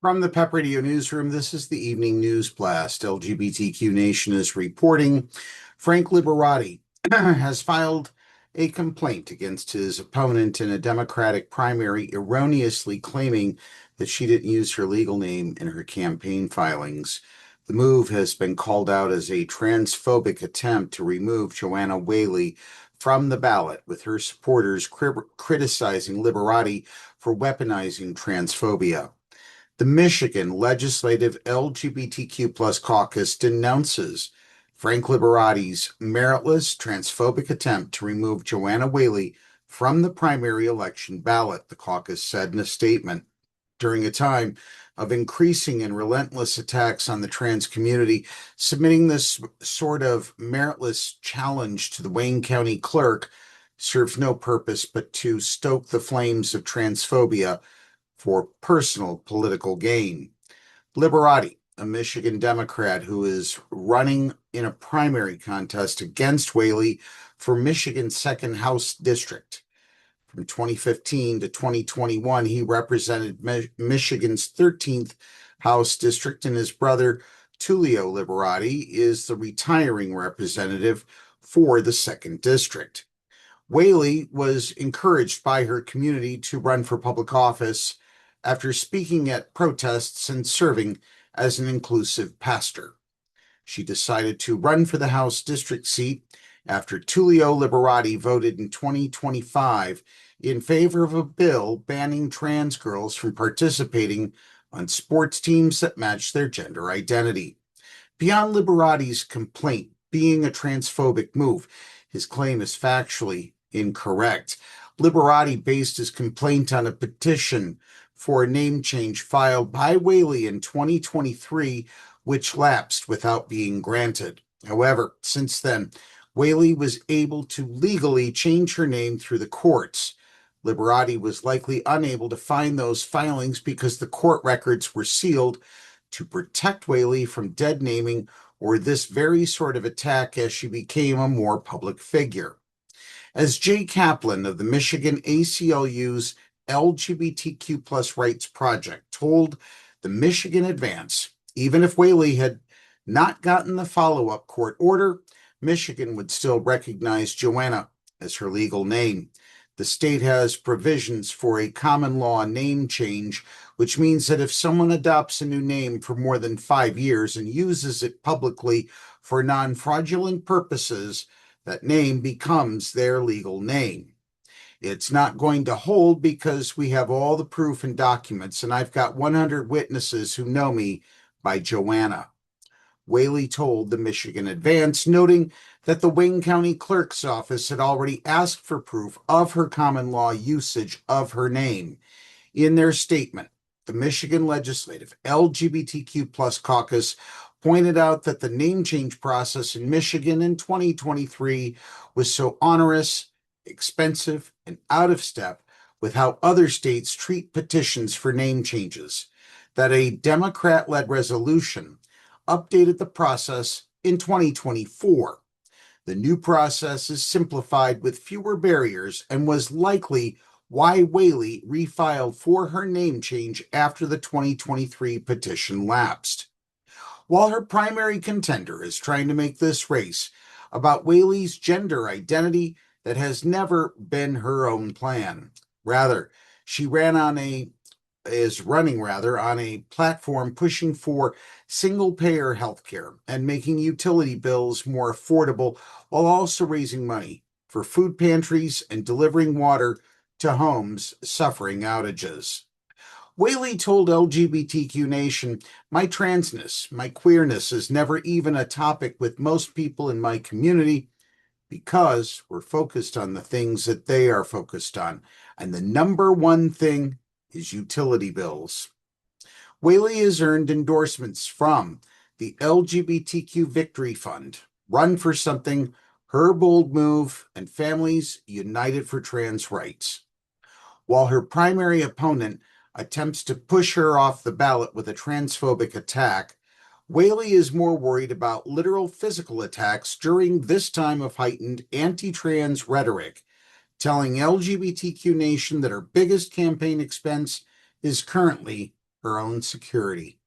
From the PEP Radio Newsroom, this is the evening news blast. LGBTQ Nation is reporting Frank Liberati has filed a complaint against his opponent in a Democratic primary, erroneously claiming that she didn't use her legal name in her campaign filings. The move has been called out as a transphobic attempt to remove Joanna Whaley from the ballot, with her supporters criticizing Liberati for weaponizing transphobia. The Michigan Legislative LGBTQ Caucus denounces Frank Liberati's meritless transphobic attempt to remove Joanna Whaley from the primary election ballot, the caucus said in a statement. During a time of increasing and relentless attacks on the trans community, submitting this sort of meritless challenge to the Wayne County Clerk serves no purpose but to stoke the flames of transphobia for personal political gain. Liberati, a Michigan Democrat who is running in a primary contest against Whaley for Michigan's 2nd House District. From 2015 to 2021, he represented Michigan's 13th House District, and his brother, Tullio Liberati, is the retiring representative for the 2nd District. Whaley was encouraged by her community to run for public office after speaking at protests and serving as an inclusive pastor. She decided to run for the House District seat after Tullio Liberati voted in 2025 in favor of a bill banning trans girls from participating on sports teams that match their gender identity. Beyond Liberati's complaint being a transphobic move, his claim is factually incorrect. Liberati based his complaint on a petition for a name change filed by Whaley in 2023, which lapsed without being granted. However, since then, Whaley was able to legally change her name through the courts. Liberati was likely unable to find those filings because the court records were sealed to protect Whaley from dead naming or this very sort of attack as she became a more public figure. As Jay Kaplan of the Michigan ACLU's LGBTQ Rights Project told the Michigan Advance, even if Whaley had not gotten the follow-up court order, Michigan would still recognize Joanna as her legal name. The state has provisions for a common law name change, which means that if someone adopts a new name for more than 5 years and uses it publicly for non-fraudulent purposes, that name becomes their legal name. It's not going to hold because we have all the proof and documents, and I've got 100 witnesses who know me by Joanna. Whaley told the Michigan Advance, noting that the Wayne County Clerk's office had already asked for proof of her common law usage of her name. In their statement, the Michigan Legislative LGBTQ Caucus pointed out that the name change process in Michigan in 2023 was so onerous, expensive, and out of step with how other states treat petitions for name changes, that a Democrat-led resolution updated the process in 2024. The new process is simplified with fewer barriers and was likely why Whaley refiled for her name change after the 2023 petition lapsed. While her primary contender is trying to make this race about Whaley's gender identity, that has never been her own plan. Rather, she is running on a platform pushing for single-payer healthcare and making utility bills more affordable while also raising money for food pantries and delivering water to homes suffering outages. Whaley told LGBTQ Nation, "My transness, my queerness is never even a topic with most people in my community because we're focused on the things that they are focused on. And the number one thing is utility bills." Whaley has earned endorsements from the LGBTQ Victory Fund, Run for Something, Her Bold Move, and Families United for Trans Rights. While her primary opponent attempts to push her off the ballot with a transphobic attack, Whaley is more worried about literal physical attacks during this time of heightened anti-trans rhetoric, telling LGBTQ Nation that her biggest campaign expense is currently our own security.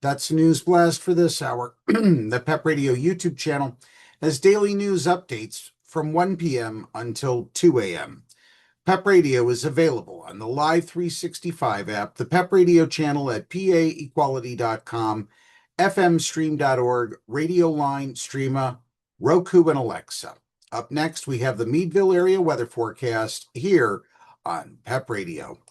That's the news blast for this hour. The PEP Radio YouTube channel has daily news updates from 1 p.m. until 2 a.m. PEP Radio is available on the Live 365 app, the PEP Radio channel at paequality.com, fmstream.org, Radio Line, Streama, Roku, and Alexa. Up next, we have the Meadville area weather forecast here on PEP Radio.